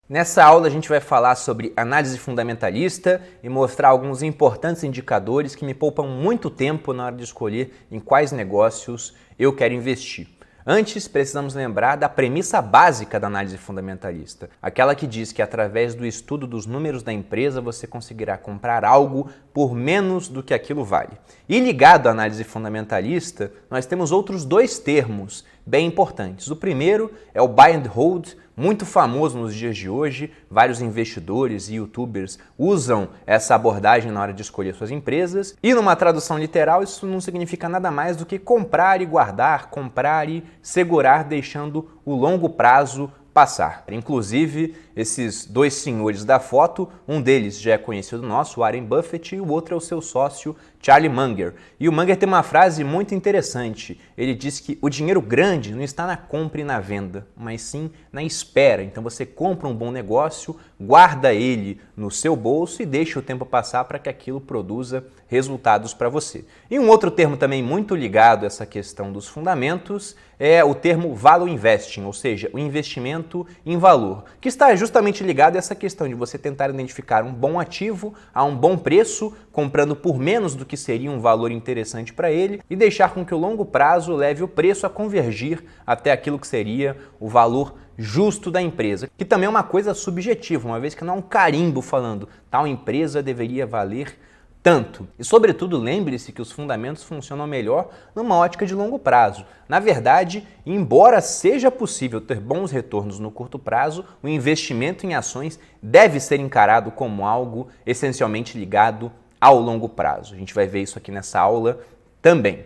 Nessa aula a gente vai falar sobre análise fundamentalista e mostrar alguns importantes indicadores que me poupam muito tempo na hora de escolher em quais negócios eu quero investir. Antes, precisamos lembrar da premissa básica da análise fundamentalista, aquela que diz que através do estudo dos números da empresa você conseguirá comprar algo por menos do que aquilo vale. E ligado à análise fundamentalista, nós temos outros dois termos bem importantes. O primeiro é o buy and hold, muito famoso nos dias de hoje. Vários investidores e youtubers usam essa abordagem na hora de escolher suas empresas. E numa tradução literal, isso não significa nada mais do que comprar e guardar, comprar e segurar, deixando o longo prazo passar. Inclusive, esses dois senhores da foto, um deles já é conhecido nosso, Warren Buffett, e o outro é o seu sócio, Charlie Munger. E o Munger tem uma frase muito interessante. Ele diz que o dinheiro grande não está na compra e na venda, mas sim na espera. Então você compra um bom negócio, guarda ele no seu bolso e deixa o tempo passar para que aquilo produza resultados para você. E um outro termo também muito ligado a essa questão dos fundamentos é o termo value investing, ou seja, o investimento em valor, que está justamente ligado a essa questão de você tentar identificar um bom ativo a um bom preço, comprando por menos do que seria um valor interessante para ele e deixar com que o longo prazo leve o preço a convergir até aquilo que seria o valor justo da empresa, que também é uma coisa subjetiva, uma vez que não é um carimbo falando tal empresa deveria valer tanto. E, sobretudo, lembre-se que os fundamentos funcionam melhor numa ótica de longo prazo. Na verdade, embora seja possível ter bons retornos no curto prazo, o investimento em ações deve ser encarado como algo essencialmente ligado ao longo prazo. A gente vai ver isso aqui nessa aula também.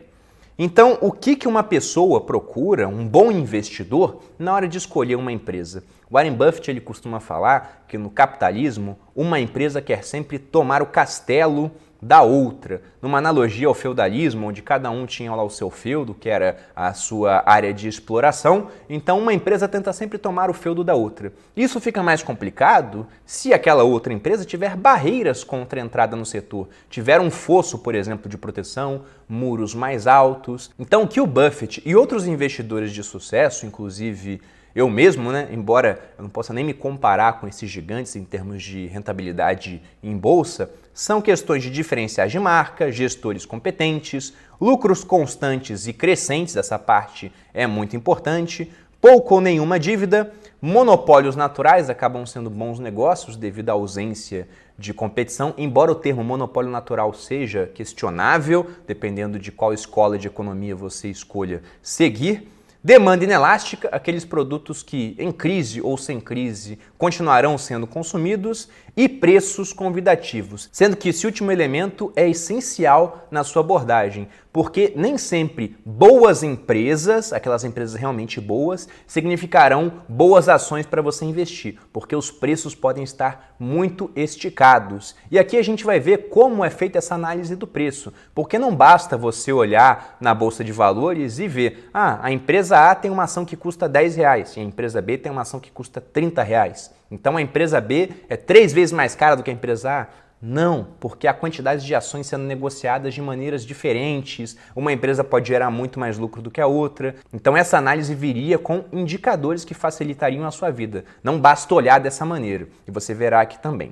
Então, o que uma pessoa procura, um bom investidor, na hora de escolher uma empresa? Warren Buffett ele costuma falar que no capitalismo, uma empresa quer sempre tomar o castelo da outra, numa analogia ao feudalismo, onde cada um tinha lá o seu feudo, que era a sua área de exploração, então uma empresa tenta sempre tomar o feudo da outra. Isso fica mais complicado se aquela outra empresa tiver barreiras contra a entrada no setor, tiver um fosso, por exemplo, de proteção, muros mais altos. Então o que o Buffett e outros investidores de sucesso, inclusive eu mesmo, embora eu não possa nem me comparar com esses gigantes em termos de rentabilidade em bolsa, são questões de diferenciais de marca, gestores competentes, lucros constantes e crescentes, essa parte é muito importante, pouco ou nenhuma dívida, monopólios naturais acabam sendo bons negócios devido à ausência de competição, embora o termo monopólio natural seja questionável, dependendo de qual escola de economia você escolha seguir. Demanda inelástica, aqueles produtos que, em crise ou sem crise, continuarão sendo consumidos, e preços convidativos, sendo que esse último elemento é essencial na sua abordagem, porque nem sempre boas empresas, aquelas empresas realmente boas, significarão boas ações para você investir, porque os preços podem estar muito esticados. E aqui a gente vai ver como é feita essa análise do preço, porque não basta você olhar na Bolsa de Valores e ver, a empresa A tem uma ação que custa R$10 e a empresa B tem uma ação que custa R$30. Então a empresa B é 3 vezes mais cara do que a empresa A? Não, porque há quantidade de ações sendo negociadas de maneiras diferentes, uma empresa pode gerar muito mais lucro do que a outra. Então essa análise viria com indicadores que facilitariam a sua vida. Não basta olhar dessa maneira, e você verá aqui também.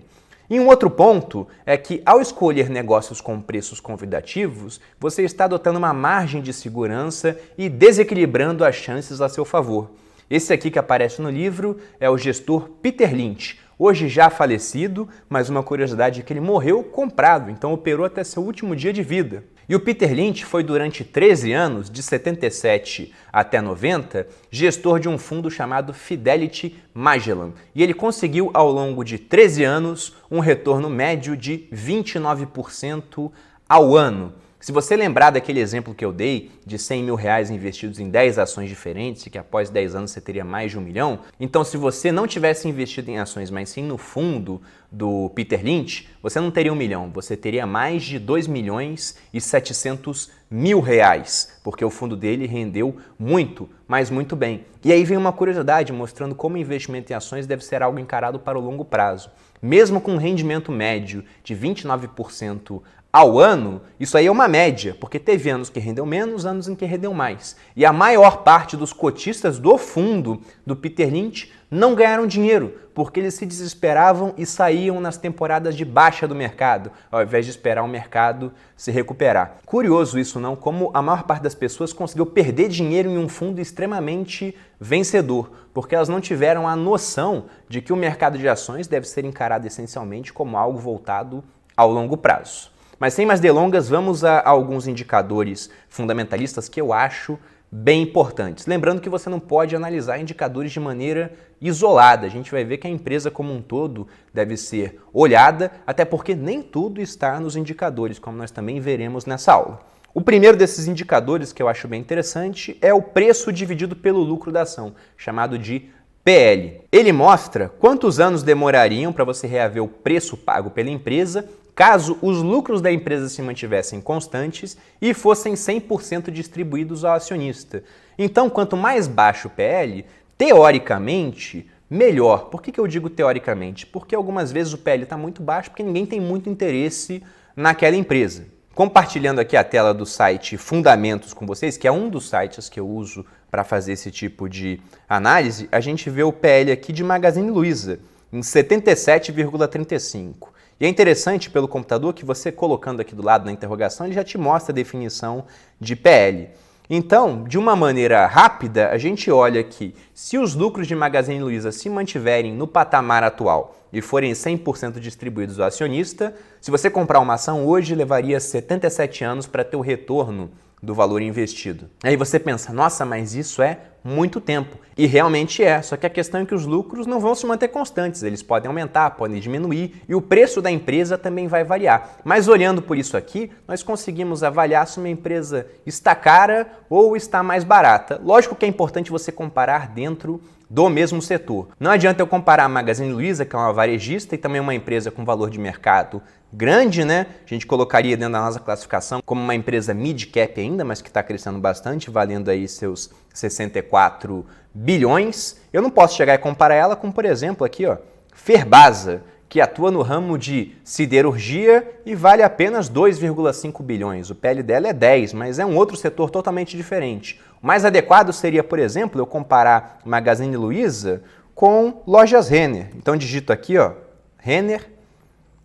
E um outro ponto é que, ao escolher negócios com preços convidativos, você está adotando uma margem de segurança e desequilibrando as chances a seu favor. Esse aqui que aparece no livro é o gestor Peter Lynch, hoje já falecido, mas uma curiosidade é que ele morreu comprado, então operou até seu último dia de vida. E o Peter Lynch foi durante 13 anos, de 77 até 90, gestor de um fundo chamado Fidelity Magellan. E ele conseguiu, ao longo de 13 anos, um retorno médio de 29% ao ano. Se você lembrar daquele exemplo que eu dei de R$100 mil investidos em 10 ações diferentes e que após 10 anos você teria mais de 1 milhão, então se você não tivesse investido em ações, mas sim no fundo do Peter Lynch, você não teria 1 milhão, você teria mais de R$2.700.000, porque o fundo dele rendeu muito, mas muito bem. E aí vem uma curiosidade mostrando como o investimento em ações deve ser algo encarado para o longo prazo. Mesmo com um rendimento médio de 29% ao ano, isso aí é uma média, porque teve anos que rendeu menos, anos em que rendeu mais. E a maior parte dos cotistas do fundo do Peter Lynch não ganharam dinheiro, porque eles se desesperavam e saíam nas temporadas de baixa do mercado, ao invés de esperar o mercado se recuperar. Curioso isso, não? Como a maior parte das pessoas conseguiu perder dinheiro em um fundo extremamente vencedor, porque elas não tiveram a noção de que o mercado de ações deve ser encarado essencialmente como algo voltado ao longo prazo. Mas sem mais delongas, vamos a alguns indicadores fundamentalistas que eu acho bem importantes. Lembrando que você não pode analisar indicadores de maneira isolada. A gente vai ver que a empresa como um todo deve ser olhada, até porque nem tudo está nos indicadores, como nós também veremos nessa aula. O primeiro desses indicadores que eu acho bem interessante é o preço dividido pelo lucro da ação, chamado de PL. Ele mostra quantos anos demorariam para você reaver o preço pago pela empresa caso os lucros da empresa se mantivessem constantes e fossem 100% distribuídos ao acionista. Então, quanto mais baixo o PL, teoricamente, melhor. Por que eu digo teoricamente? Porque algumas vezes o PL está muito baixo porque ninguém tem muito interesse naquela empresa. Compartilhando aqui a tela do site Fundamentos com vocês, que é um dos sites que eu uso para fazer esse tipo de análise, a gente vê o PL aqui de Magazine Luiza, em 77,35. E é interessante pelo computador que você colocando aqui do lado na interrogação, ele já te mostra a definição de PL. Então, de uma maneira rápida, a gente olha que se os lucros de Magazine Luiza se mantiverem no patamar atual e forem 100% distribuídos ao acionista, se você comprar uma ação hoje, levaria 77 anos para ter o retorno do valor investido. Aí você pensa, nossa, mas isso é muito tempo. E realmente é, só que a questão é que os lucros não vão se manter constantes, eles podem aumentar, podem diminuir e o preço da empresa também vai variar. Mas olhando por isso aqui, nós conseguimos avaliar se uma empresa está cara ou está mais barata. Lógico que é importante você comparar dentro do mesmo setor. Não adianta eu comparar a Magazine Luiza, que é uma varejista e também uma empresa com valor de mercado grande, né? A gente colocaria dentro da nossa classificação como uma empresa mid-cap ainda, mas que está crescendo bastante, valendo aí seus 64 bilhões. Eu não posso chegar e comparar ela com, por exemplo, aqui, ó, Ferbasa, que atua no ramo de siderurgia e vale apenas 2,5 bilhões. O PL dela é 10, mas é um outro setor totalmente diferente. O mais adequado seria, por exemplo, eu comparar Magazine Luiza com Lojas Renner. Então digito aqui, ó, Renner,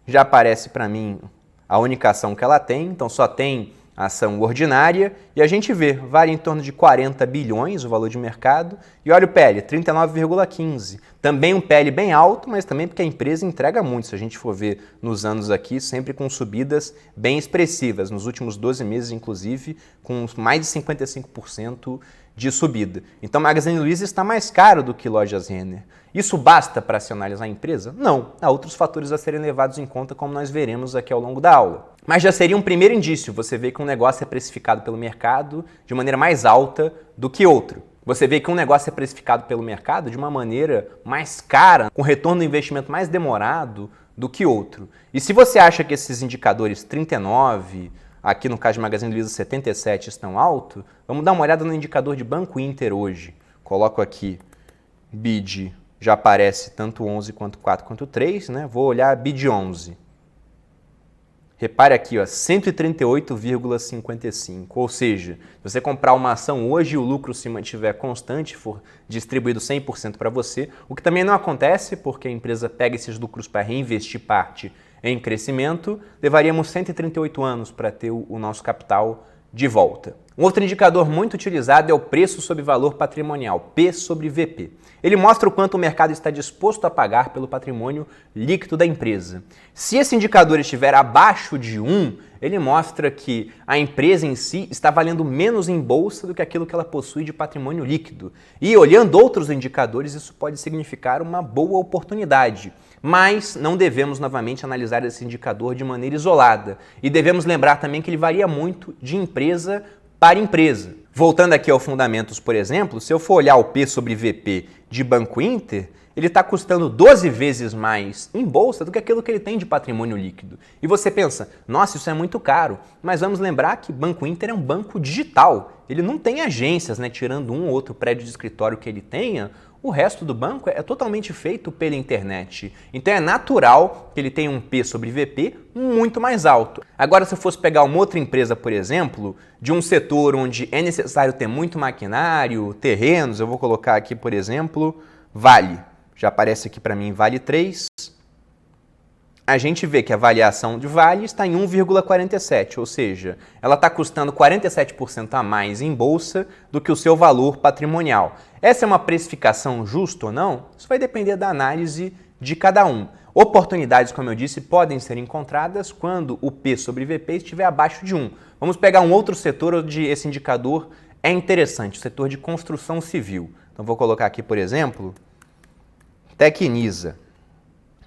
já aparece para mim a única ação que ela tem, então só tem ação ordinária, e a gente vê, vale em torno de 40 bilhões o valor de mercado, e olha o PL, 39,15. Também um PL bem alto, mas também porque a empresa entrega muito, se a gente for ver nos anos aqui, sempre com subidas bem expressivas, nos últimos 12 meses, inclusive, com mais de 55% de subida. Então, Magazine Luiza está mais caro do que Lojas Renner. Isso basta para se analisar a empresa? Não. Há outros fatores a serem levados em conta, como nós veremos aqui ao longo da aula. Mas já seria um primeiro indício, você vê que um negócio é precificado pelo mercado de maneira mais alta do que outro. Você vê que um negócio é precificado pelo mercado de uma maneira mais cara, com retorno do investimento mais demorado do que outro. E se você acha que esses indicadores 39, aqui no caso de Magazine Luiza 77 estão altos, vamos dar uma olhada no indicador de Banco Inter hoje. Coloco aqui BID, já aparece tanto 11 quanto 4 quanto 3, né? Vou olhar BID 11. Repare aqui, ó, 138,55, ou seja, se você comprar uma ação hoje e o lucro se mantiver constante, for distribuído 100% para você, o que também não acontece porque a empresa pega esses lucros para reinvestir parte em crescimento, levaríamos 138 anos para ter o nosso capital de volta. Um outro indicador muito utilizado é o preço sobre valor patrimonial, P sobre VP. Ele mostra o quanto o mercado está disposto a pagar pelo patrimônio líquido da empresa. Se esse indicador estiver abaixo de 1, ele mostra que a empresa em si está valendo menos em bolsa do que aquilo que ela possui de patrimônio líquido. E olhando outros indicadores, isso pode significar uma boa oportunidade. Mas não devemos novamente analisar esse indicador de maneira isolada. E devemos lembrar também que ele varia muito de empresa para empresa. Voltando aqui ao Fundamentos, por exemplo, se eu for olhar o P sobre VP de Banco Inter, ele está custando 12 vezes mais em bolsa do que aquilo que ele tem de patrimônio líquido. E você pensa, nossa, isso é muito caro. Mas vamos lembrar que Banco Inter é um banco digital. Ele não tem agências, né? Tirando um ou outro prédio de escritório que ele tenha, o resto do banco é totalmente feito pela internet. Então é natural que ele tenha um P sobre VP muito mais alto. Agora, se eu fosse pegar uma outra empresa, por exemplo, de um setor onde é necessário ter muito maquinário, terrenos, eu vou colocar aqui, por exemplo, Vale. já aparece aqui para mim Vale 3. A gente vê que a avaliação de Vale está em 1,47, ou seja, ela está custando 47% a mais em bolsa do que o seu valor patrimonial. Essa é uma precificação justa ou não? Isso vai depender da análise de cada um. Oportunidades, como eu disse, podem ser encontradas quando o P sobre VP estiver abaixo de 1. Vamos pegar um outro setor onde esse indicador é interessante, o setor de construção civil. Então vou colocar aqui, por exemplo, Tecnisa.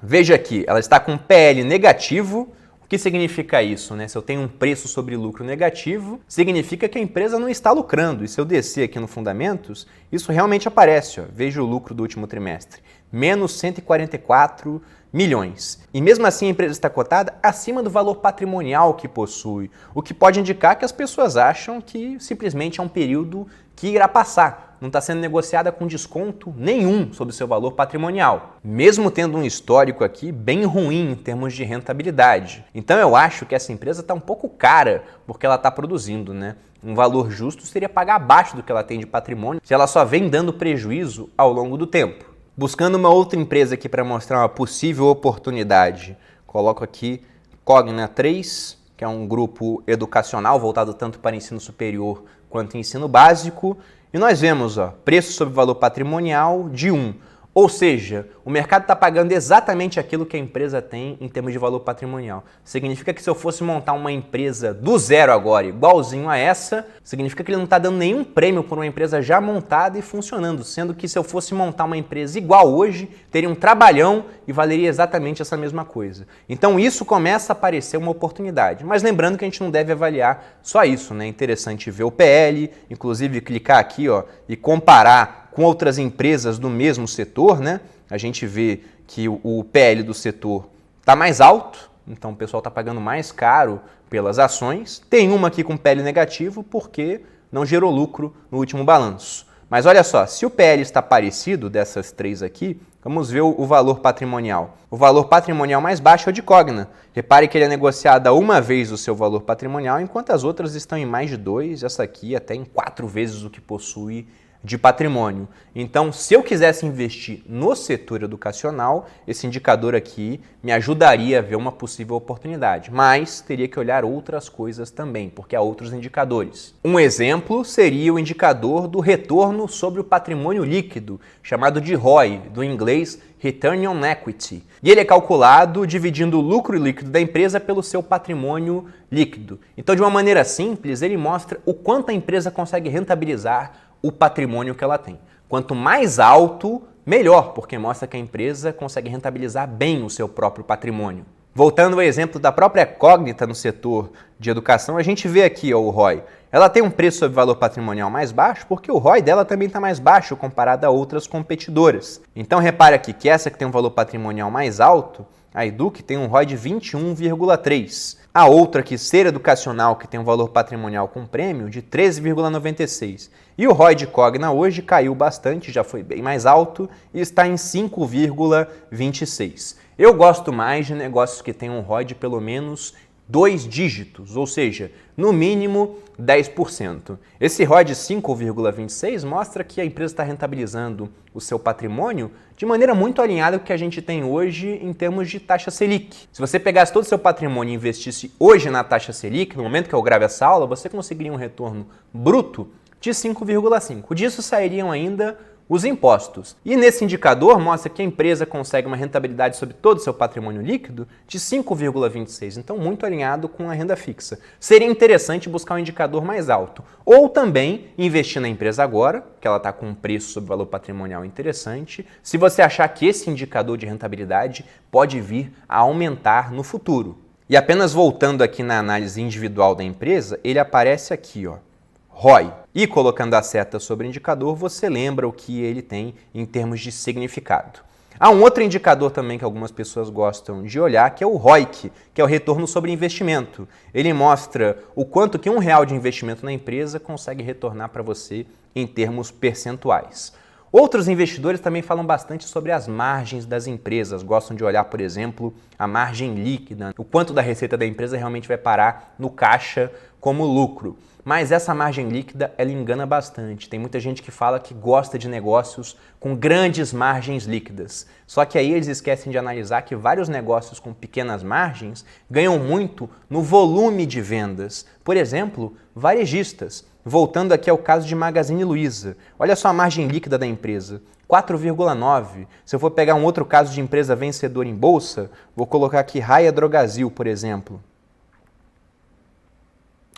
Veja aqui, ela está com PL negativo. O que significa isso, né? Se eu tenho um preço sobre lucro negativo, significa que a empresa não está lucrando. E se eu descer aqui no Fundamentos, isso realmente aparece. Ó. Veja o lucro do último trimestre, menos 144 milhões. E mesmo assim a empresa está cotada acima do valor patrimonial que possui, o que pode indicar que as pessoas acham que simplesmente é um período que irá passar. Não está sendo negociada com desconto nenhum sobre o seu valor patrimonial, mesmo tendo um histórico aqui bem ruim em termos de rentabilidade. Então eu acho que essa empresa está um pouco cara porque ela está produzindo, né? Um valor justo seria pagar abaixo do que ela tem de patrimônio se ela só vem dando prejuízo ao longo do tempo. Buscando uma outra empresa aqui para mostrar uma possível oportunidade, coloco aqui Cogna 3, que é um grupo educacional voltado tanto para ensino superior quanto ensino básico. E nós vemos preço sobre valor patrimonial de 1. Ou seja, o mercado está pagando exatamente aquilo que a empresa tem em termos de valor patrimonial. Significa que se eu fosse montar uma empresa do zero agora, igualzinho a essa, significa que ele não está dando nenhum prêmio por uma empresa já montada e funcionando, sendo que se eu fosse montar uma empresa igual hoje, teria um trabalhão e valeria exatamente essa mesma coisa. Então isso começa a parecer uma oportunidade. Mas lembrando que a gente não deve avaliar só isso, né? É interessante ver o PL, inclusive clicar aqui e comparar com outras empresas do mesmo setor, né? A gente vê que o PL do setor está mais alto, então o pessoal está pagando mais caro pelas ações. Tem uma aqui com PL negativo porque não gerou lucro no último balanço. Mas olha só, se o PL está parecido dessas três aqui, vamos ver o valor patrimonial. O valor patrimonial mais baixo é o de Cogna. Repare que ele é negociado uma vez o seu valor patrimonial, enquanto as outras estão em mais de 2, essa aqui até em 4 vezes o que possui de patrimônio. Então, se eu quisesse investir no setor educacional, esse indicador aqui me ajudaria a ver uma possível oportunidade, mas teria que olhar outras coisas também, porque há outros indicadores. Um exemplo seria o indicador do retorno sobre o patrimônio líquido, chamado de ROI, do inglês Return on Equity. E ele é calculado dividindo o lucro líquido da empresa pelo seu patrimônio líquido. Então, de uma maneira simples, ele mostra o quanto a empresa consegue rentabilizar o patrimônio que ela tem. Quanto mais alto, melhor, porque mostra que a empresa consegue rentabilizar bem o seu próprio patrimônio. Voltando ao exemplo da própria Cognita no setor de educação, a gente vê aqui o ROI. Ela tem um preço sobre valor patrimonial mais baixo porque o ROI dela também está mais baixo comparado a outras competidoras. Então repare aqui que essa que tem um valor patrimonial mais alto, a Educ, tem um ROI de 21,3. A outra aqui, Ser Educacional, que tem um valor patrimonial com prêmio de 13,96. E o ROI de Cogna hoje caiu bastante, já foi bem mais alto e está em 5,26. Eu gosto mais de negócios que têm um ROI de pelo menos 2 dígitos, ou seja, no mínimo 10%. Esse ROI de 5,26 mostra que a empresa está rentabilizando o seu patrimônio de maneira muito alinhada com o que a gente tem hoje em termos de taxa Selic. Se você pegasse todo o seu patrimônio e investisse hoje na taxa Selic, no momento que eu gravo essa aula, você conseguiria um retorno bruto de 5,5. Disso sairiam ainda os impostos. E nesse indicador mostra que a empresa consegue uma rentabilidade sobre todo o seu patrimônio líquido de 5,26, então muito alinhado com a renda fixa. Seria interessante buscar um indicador mais alto. Ou também investir na empresa agora, que ela está com um preço sobre valor patrimonial interessante, se você achar que esse indicador de rentabilidade pode vir a aumentar no futuro. E apenas voltando aqui na análise individual da empresa, ele aparece aqui, ROI. E colocando a seta sobre o indicador, você lembra o que ele tem em termos de significado. Há um outro indicador também que algumas pessoas gostam de olhar, que é o ROIC, que é o retorno sobre investimento. Ele mostra o quanto que R$1 de investimento na empresa consegue retornar para você em termos percentuais. Outros investidores também falam bastante sobre as margens das empresas, gostam de olhar, por exemplo, a margem líquida, o quanto da receita da empresa realmente vai parar no caixa como lucro. Mas essa margem líquida, ela engana bastante. Tem muita gente que fala que gosta de negócios com grandes margens líquidas. Só que aí eles esquecem de analisar que vários negócios com pequenas margens ganham muito no volume de vendas. Por exemplo, varejistas. Voltando aqui ao caso de Magazine Luiza. Olha só a margem líquida da empresa. 4,9. Se eu for pegar um outro caso de empresa vencedora em bolsa, vou colocar aqui Raia Drogasil, por exemplo.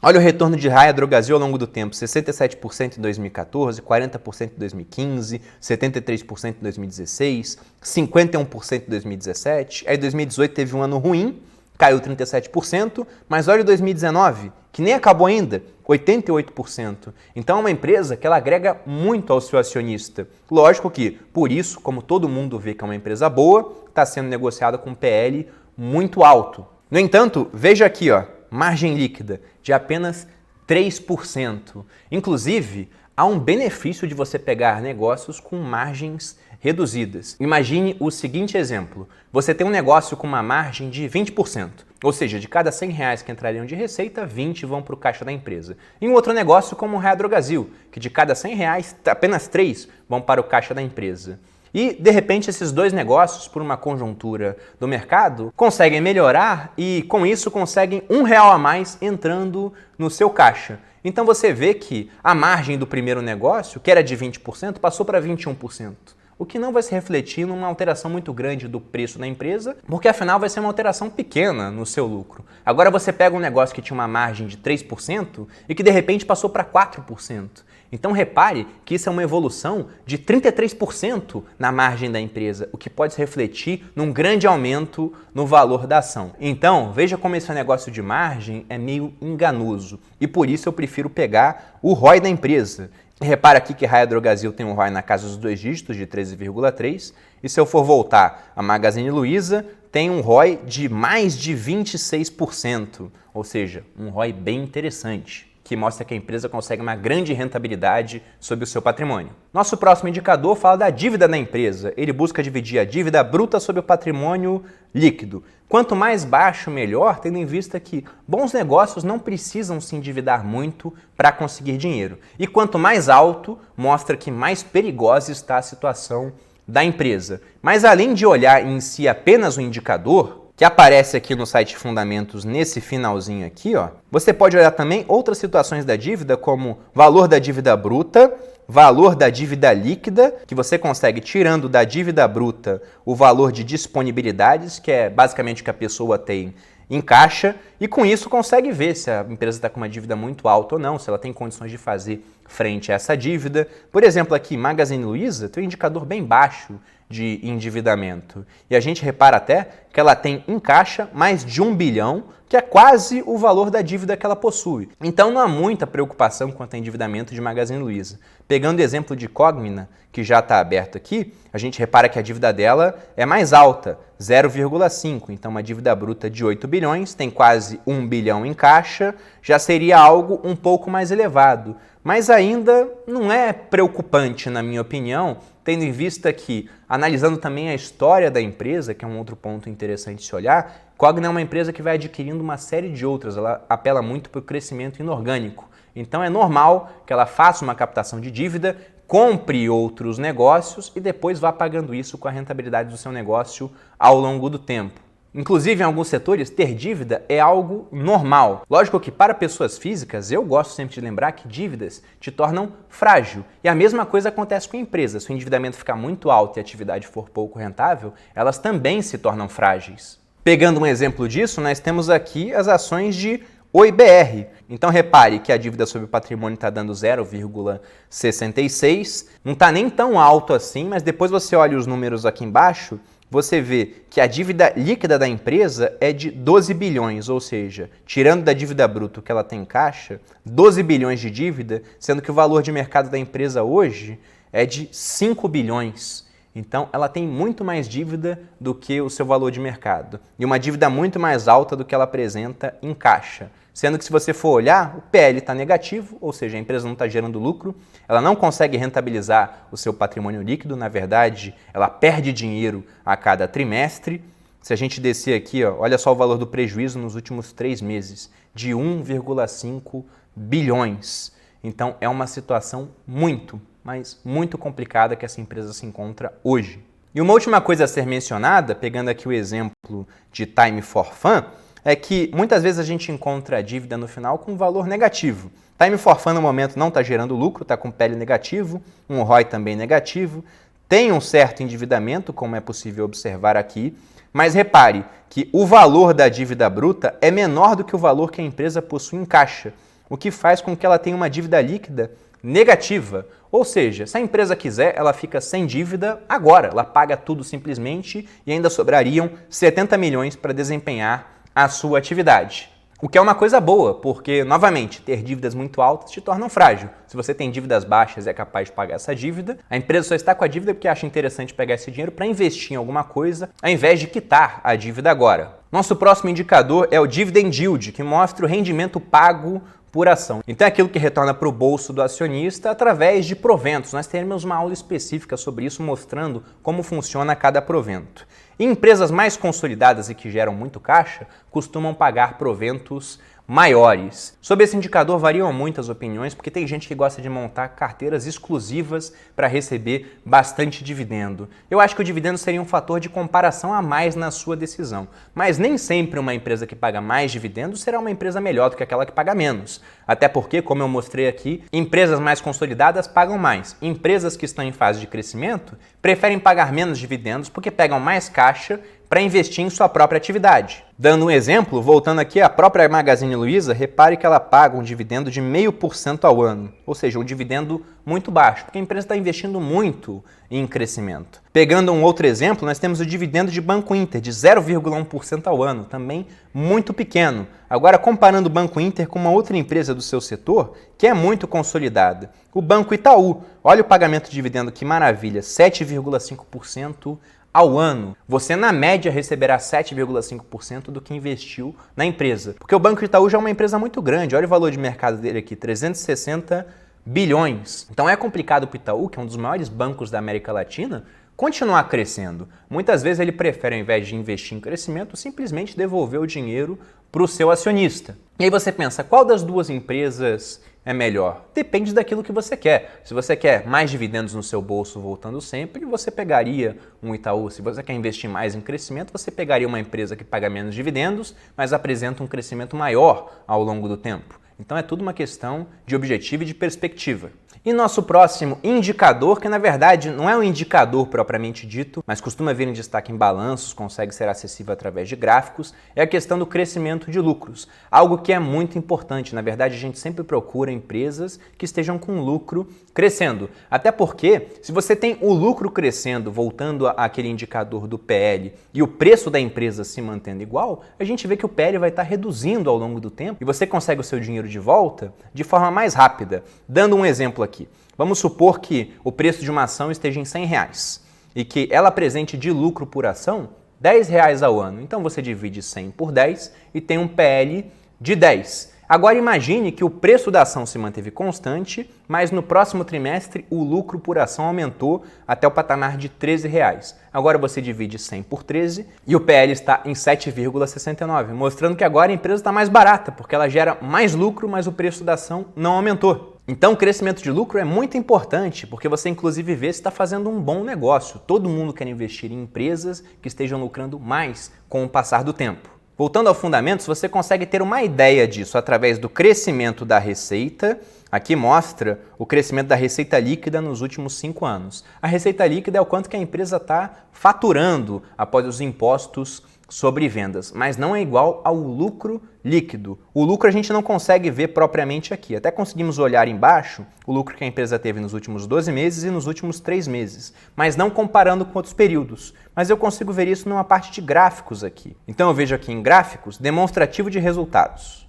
Olha o retorno de Raia Drogasil ao longo do tempo, 67% em 2014, 40% em 2015, 73% em 2016, 51% em 2017, aí 2018 teve um ano ruim, caiu 37%, mas olha o 2019, que nem acabou ainda, 88%. Então é uma empresa que ela agrega muito ao seu acionista. Lógico que, por isso, como todo mundo vê que é uma empresa boa, está sendo negociada com um PL muito alto. No entanto, veja aqui, ó, margem líquida de apenas 3%. Inclusive, há um benefício de você pegar negócios com margens reduzidas. Imagine o seguinte exemplo. Você tem um negócio com uma margem de 20%. Ou seja, de cada R$100 que entrariam de receita, 20 vão para o caixa da empresa. E um outro negócio como o Raia Drogasil, que de cada R$100, apenas 3 vão para o caixa da empresa. E, de repente, esses dois negócios, por uma conjuntura do mercado, conseguem melhorar e, com isso, conseguem R$1 a mais entrando no seu caixa. Então, você vê que a margem do primeiro negócio, que era de 20%, passou para 21%. O que não vai se refletir numa alteração muito grande do preço da empresa, porque afinal vai ser uma alteração pequena no seu lucro. Agora você pega um negócio que tinha uma margem de 3% e que de repente passou para 4%. Então repare que isso é uma evolução de 33% na margem da empresa, o que pode se refletir num grande aumento no valor da ação. Então veja como esse negócio de margem é meio enganoso e por isso eu prefiro pegar o ROI da empresa. Repara aqui que Raia Drogasil tem um ROI na casa dos 2 dígitos, de 13,3%. E se eu for voltar, a Magazine Luiza tem um ROI de mais de 26%. Ou seja, um ROI bem interessante, que mostra que a empresa consegue uma grande rentabilidade sobre o seu patrimônio. Nosso próximo indicador fala da dívida da empresa. Ele busca dividir a dívida bruta sobre o patrimônio líquido. Quanto mais baixo, melhor, tendo em vista que bons negócios não precisam se endividar muito para conseguir dinheiro. E quanto mais alto, mostra que mais perigosa está a situação da empresa. Mas além de olhar em si apenas o indicador, que aparece aqui no site Fundamentos nesse finalzinho aqui, ó, você pode olhar também outras situações da dívida, como valor da dívida bruta, valor da dívida líquida, que você consegue tirando da dívida bruta o valor de disponibilidades, que é basicamente o que a pessoa tem em caixa, e com isso consegue ver se a empresa está com uma dívida muito alta ou não, se ela tem condições de fazer frente a essa dívida. Por exemplo, aqui, Magazine Luiza tem um indicador bem baixo de endividamento. E a gente repara até que ela tem em caixa mais de 1 bilhão, que é quase o valor da dívida que ela possui. Então não há muita preocupação quanto ao endividamento de Magazine Luiza. Pegando o exemplo de Cogna, que já está aberto aqui, a gente repara que a dívida dela é mais alta, 0,5. Então uma dívida bruta de 8 bilhões, tem quase 1 bilhão em caixa, já seria algo um pouco mais elevado. Mas ainda não é preocupante, na minha opinião, tendo em vista que, analisando também a história da empresa, que é um outro ponto interessante se olhar, Cogna é uma empresa que vai adquirindo uma série de outras, ela apela muito para o crescimento inorgânico. Então é normal que ela faça uma captação de dívida, compre outros negócios e depois vá pagando isso com a rentabilidade do seu negócio ao longo do tempo. Inclusive, em alguns setores, ter dívida é algo normal. Lógico que para pessoas físicas, eu gosto sempre de lembrar que dívidas te tornam frágil. E a mesma coisa acontece com empresas. Se o endividamento ficar muito alto e a atividade for pouco rentável, elas também se tornam frágeis. Pegando um exemplo disso, nós temos aqui as ações de Oi BR. Então repare que a dívida sobre o patrimônio está dando 0,66. Não está nem tão alto assim, mas depois você olha os números aqui embaixo, você vê que a dívida líquida da empresa é de 12 bilhões, ou seja, tirando da dívida bruta que ela tem em caixa, 12 bilhões de dívida, sendo que o valor de mercado da empresa hoje é de 5 bilhões. Então, ela tem muito mais dívida do que o seu valor de mercado e uma dívida muito mais alta do que ela apresenta em caixa. Sendo que se você for olhar, o PL está negativo, ou seja, a empresa não está gerando lucro, ela não consegue rentabilizar o seu patrimônio líquido, na verdade, ela perde dinheiro a cada trimestre Se a gente descer aqui, ó, olha só o valor do prejuízo nos últimos 3 meses, de 1,5 bilhões. Então é uma situação muito, mas muito complicada que essa empresa se encontra hoje. E uma última coisa a ser mencionada, pegando aqui o exemplo de Time for Fun, é que muitas vezes a gente encontra a dívida no final com um valor negativo. Time for Fun no momento não está gerando lucro, está com PL negativo, um ROI também negativo, tem um certo endividamento, como é possível observar aqui, mas repare que o valor da dívida bruta é menor do que o valor que a empresa possui em caixa, o que faz com que ela tenha uma dívida líquida negativa. Ou seja, se a empresa quiser, ela fica sem dívida agora, ela paga tudo simplesmente e ainda sobrariam 70 milhões para desempenhar a sua atividade. O que é uma coisa boa, porque, novamente, ter dívidas muito altas te torna frágil. Se você tem dívidas baixas e é capaz de pagar essa dívida, a empresa só está com a dívida porque acha interessante pegar esse dinheiro para investir em alguma coisa, ao invés de quitar a dívida agora. Nosso próximo indicador é o Dividend Yield, que mostra o rendimento pago por ação. Então é aquilo que retorna para o bolso do acionista através de proventos. Nós teremos uma aula específica sobre isso, mostrando como funciona cada provento. E empresas mais consolidadas e que geram muito caixa costumam pagar proventos maiores. Sobre esse indicador variam muitas opiniões, porque tem gente que gosta de montar carteiras exclusivas para receber bastante dividendo. Eu acho que o dividendo seria um fator de comparação a mais na sua decisão, mas nem sempre uma empresa que paga mais dividendos será uma empresa melhor do que aquela que paga menos. Até porque, como eu mostrei aqui, empresas mais consolidadas pagam mais. Empresas que estão em fase de crescimento preferem pagar menos dividendos porque pegam mais caixa para investir em sua própria atividade. Dando um exemplo, voltando aqui à própria Magazine Luiza, repare que ela paga um dividendo de 0,5% ao ano, ou seja, um dividendo muito baixo, porque a empresa está investindo muito em crescimento. Pegando um outro exemplo, nós temos o dividendo de Banco Inter, de 0,1% ao ano, também muito pequeno. Agora, comparando o Banco Inter com uma outra empresa do seu setor, que é muito consolidada, o Banco Itaú. Olha o pagamento de dividendo, que maravilha, 7,5% ao ano. Você, na média, receberá 7,5% do que investiu na empresa. Porque o Banco Itaú já é uma empresa muito grande. Olha o valor de mercado dele aqui, 360 bilhões. Então é complicado para o Itaú, que é um dos maiores bancos da América Latina, continuar crescendo. Muitas vezes ele prefere, ao invés de investir em crescimento, simplesmente devolver o dinheiro para o seu acionista. E aí você pensa, qual das duas empresas é melhor? Depende daquilo que você quer. Se você quer mais dividendos no seu bolso voltando sempre, você pegaria um Itaú. Se você quer investir mais em crescimento, você pegaria uma empresa que paga menos dividendos, mas apresenta um crescimento maior ao longo do tempo. Então é tudo uma questão de objetivo e de perspectiva. E nosso próximo indicador, que na verdade não é um indicador propriamente dito, mas costuma vir em destaque em balanços, consegue ser acessível através de gráficos, é a questão do crescimento de lucros. Algo que é muito importante. Na verdade, a gente sempre procura empresas que estejam com lucro crescendo. Até porque, se você tem o lucro crescendo, voltando àquele indicador do PL, e o preço da empresa se mantendo igual, a gente vê que o PL vai estar reduzindo ao longo do tempo e você consegue o seu dinheiro de volta de forma mais rápida. Dando um exemplo aqui. Vamos supor que o preço de uma ação esteja em R$100 e que ela apresente de lucro por ação R$10 ao ano. Então você divide 100 por 10 e tem um PL de 10. Agora imagine que o preço da ação se manteve constante, mas no próximo trimestre o lucro por ação aumentou até o patamar de R$13. Agora você divide 100 por 13 e o PL está em 7,69, mostrando que agora a empresa está mais barata, porque ela gera mais lucro, mas o preço da ação não aumentou. Então o crescimento de lucro é muito importante, porque você inclusive vê se está fazendo um bom negócio. Todo mundo quer investir em empresas que estejam lucrando mais com o passar do tempo. Voltando ao fundamentos, você consegue ter uma ideia disso através do crescimento da receita. Aqui mostra o crescimento da receita líquida nos últimos 5 anos. A receita líquida é o quanto que a empresa está faturando após os impostos sobre vendas, mas não é igual ao lucro líquido. O lucro a gente não consegue ver propriamente aqui. Até conseguimos olhar embaixo o lucro que a empresa teve nos últimos 12 meses e nos últimos 3 meses, mas não comparando com outros períodos. Mas eu consigo ver isso numa parte de gráficos aqui. Então eu vejo aqui em gráficos, demonstrativo de resultados.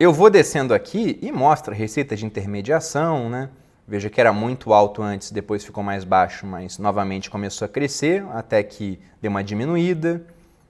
Eu vou descendo aqui e mostra a receita de intermediação, né? Veja que era muito alto antes, depois ficou mais baixo, mas novamente começou a crescer, até que deu uma diminuída.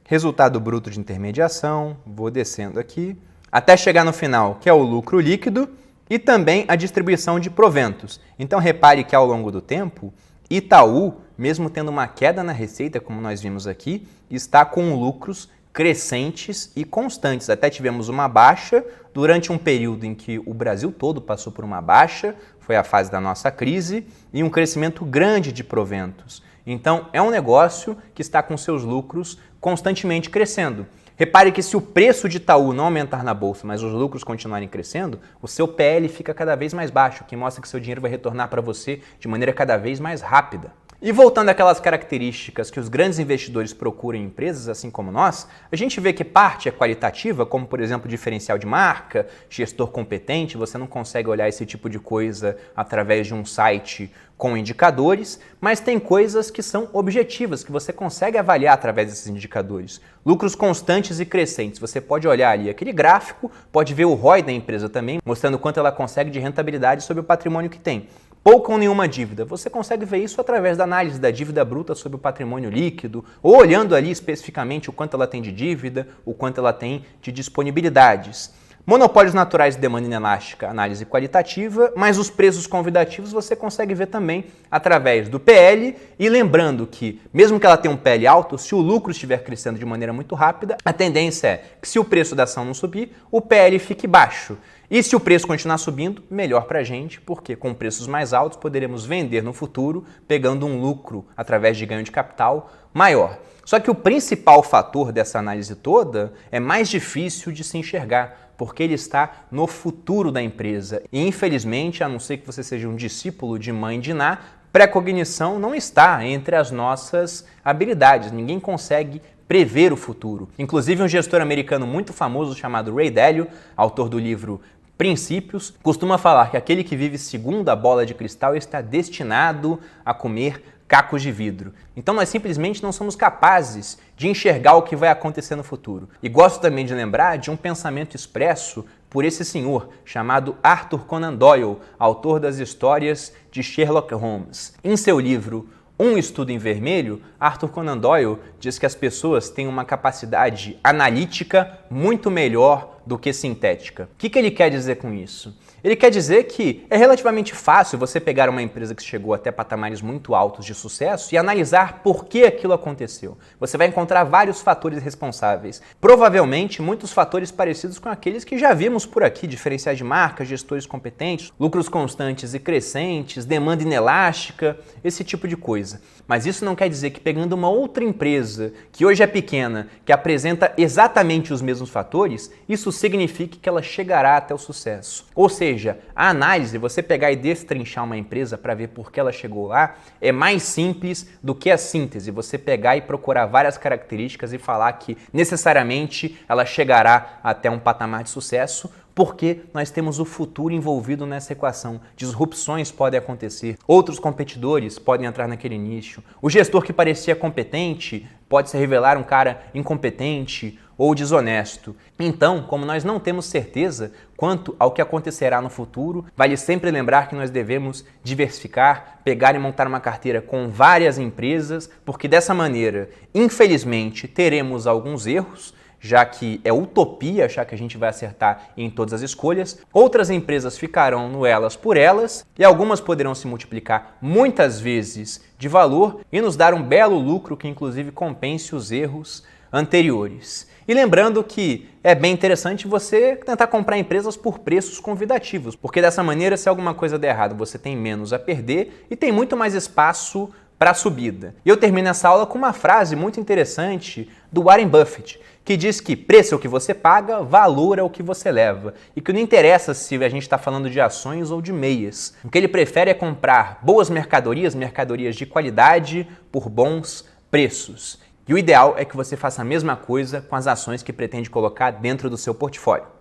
Resultado bruto de intermediação, vou descendo aqui, até chegar no final, que é o lucro líquido, e também a distribuição de proventos. Então repare que ao longo do tempo, Itaú, mesmo tendo uma queda na receita, como nós vimos aqui, está com lucros crescentes e constantes. Até tivemos uma baixa durante um período em que o Brasil todo passou por uma baixa, foi a fase da nossa crise, e um crescimento grande de proventos. Então, é um negócio que está com seus lucros constantemente crescendo. Repare que se o preço de Itaú não aumentar na bolsa, mas os lucros continuarem crescendo, o seu PL fica cada vez mais baixo, o que mostra que seu dinheiro vai retornar para você de maneira cada vez mais rápida. E voltando àquelas características que os grandes investidores procuram em empresas, assim como nós, a gente vê que parte é qualitativa, como por exemplo diferencial de marca, gestor competente, você não consegue olhar esse tipo de coisa através de um site com indicadores, mas tem coisas que são objetivas, que você consegue avaliar através desses indicadores. Lucros constantes e crescentes, você pode olhar ali aquele gráfico, pode ver o ROI da empresa também, mostrando quanto ela consegue de rentabilidade sobre o patrimônio que tem. Pouca ou nenhuma dívida. Você consegue ver isso através da análise da dívida bruta sobre o patrimônio líquido, ou olhando ali especificamente o quanto ela tem de dívida, o quanto ela tem de disponibilidades. Monopólios naturais de demanda inelástica, análise qualitativa, mas os preços convidativos você consegue ver também através do PL, e lembrando que, mesmo que ela tenha um PL alto, se o lucro estiver crescendo de maneira muito rápida, a tendência é que se o preço da ação não subir, o PL fique baixo. E se o preço continuar subindo, melhor para a gente, porque com preços mais altos poderemos vender no futuro, pegando um lucro através de ganho de capital maior. Só que o principal fator dessa análise toda é mais difícil de se enxergar, porque ele está no futuro da empresa. E infelizmente, a não ser que você seja um discípulo de Mãe de Ná, precognição não está entre as nossas habilidades. Ninguém consegue prever o futuro. Inclusive, um gestor americano muito famoso chamado Ray Dalio, autor do livro Princípios, costuma falar que aquele que vive segundo a bola de cristal está destinado a comer cacos de vidro. Então nós simplesmente não somos capazes de enxergar o que vai acontecer no futuro. E gosto também de lembrar de um pensamento expresso por esse senhor chamado Arthur Conan Doyle, autor das histórias de Sherlock Holmes. Em seu livro Um Estudo em Vermelho, Arthur Conan Doyle diz que as pessoas têm uma capacidade analítica muito melhor do que sintética. O que ele quer dizer com isso? Ele quer dizer que é relativamente fácil você pegar uma empresa que chegou até patamares muito altos de sucesso e analisar por que aquilo aconteceu. Você vai encontrar vários fatores responsáveis. Provavelmente muitos fatores parecidos com aqueles que já vimos por aqui, diferenciais de marca, gestores competentes, lucros constantes e crescentes, demanda inelástica, esse tipo de coisa. Mas isso não quer dizer que pegando uma outra empresa que hoje é pequena, que apresenta exatamente os mesmos fatores, isso signifique que ela chegará até o sucesso. Ou seja, a análise, você pegar e destrinchar uma empresa para ver por que ela chegou lá, é mais simples do que a síntese. Você pegar e procurar várias características e falar que necessariamente ela chegará até um patamar de sucesso, porque nós temos o futuro envolvido nessa equação. Disrupções podem acontecer, outros competidores podem entrar naquele nicho. O gestor que parecia competente pode se revelar um cara incompetente ou desonesto. Então, como nós não temos certeza quanto ao que acontecerá no futuro, vale sempre lembrar que nós devemos diversificar, pegar e montar uma carteira com várias empresas, porque dessa maneira, infelizmente, teremos alguns erros, já que é utopia achar que a gente vai acertar em todas as escolhas. Outras empresas ficarão no elas por elas e algumas poderão se multiplicar muitas vezes de valor e nos dar um belo lucro que inclusive compense os erros anteriores. E lembrando que é bem interessante você tentar comprar empresas por preços convidativos, porque dessa maneira, se alguma coisa der errado, você tem menos a perder e tem muito mais espaço para a subida. E eu termino essa aula com uma frase muito interessante do Warren Buffett, que diz que preço é o que você paga, valor é o que você leva. E que não interessa se a gente está falando de ações ou de meias. O que ele prefere é comprar boas mercadorias, mercadorias de qualidade, por bons preços. E o ideal é que você faça a mesma coisa com as ações que pretende colocar dentro do seu portfólio.